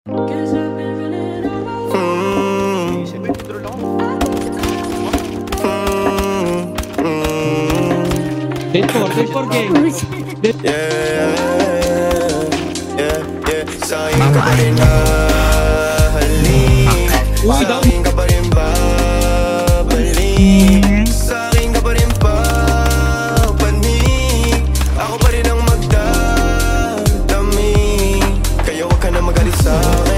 Dead for game. Sa'kin ka pa rin hahalik, sa'kin ka pa rin babalik, sa'kin ka pa rin papanig, ako pa rin ang magdadami. Kaya huwag ka na magalit sa'kin.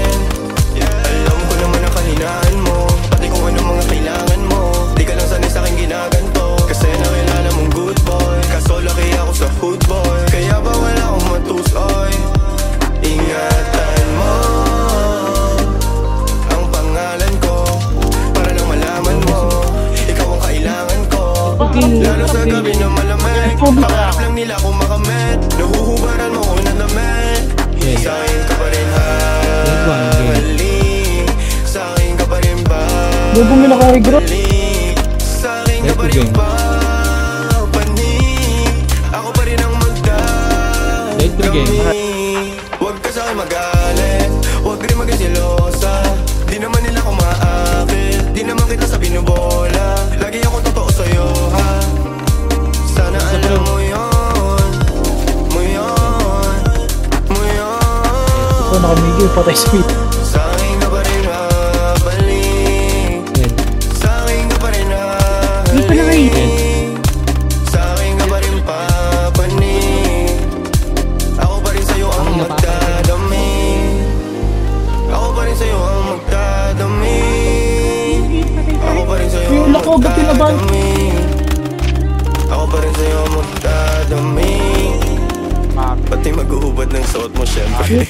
Alam ko naman ang kahinaan mo, pati kung ano mga kailangan mo. Di ka lang sanay sa'kin ginaganto, kasi nakilala mong good boy. Kaso laki ako sa hood boy, kaya bawal akong matusoy. Ingatan mo ang pangalan ko, para lang malaman mo, ikaw ang kailangan ko. Lalo sa gabi na malamig, pangarap lang nila kung makamit. Nahuhubaran mo kung nadamit. Sa'kin ka pa rin hahalik, sa'kin ka pa rin babalik, sa'kin ka pa rin papanig, ako pa rin ang magdadami. Huwag ka sa'kin magalit, huwag rin maging selosa. Di naman nila ako maakit, di naman kita sa binubola. Lagi ako totoo sa'yo, ha? Sana alam mo yun, mo yun, mo yun. Ito nakamigil, patay speed. Sa'kin ka pa rin babalik, sa'kin ka pa rin hahalik, sa'kin ka pa rin papanig, ako pa rin sa'yo ang magdadami, ako pa rin sa'yo ang magdadami, ako pa rin sa'yo ang magdadami, ako pa rin sa'yo ang magdadami. Pati maghuhubad ng suot mo syempre.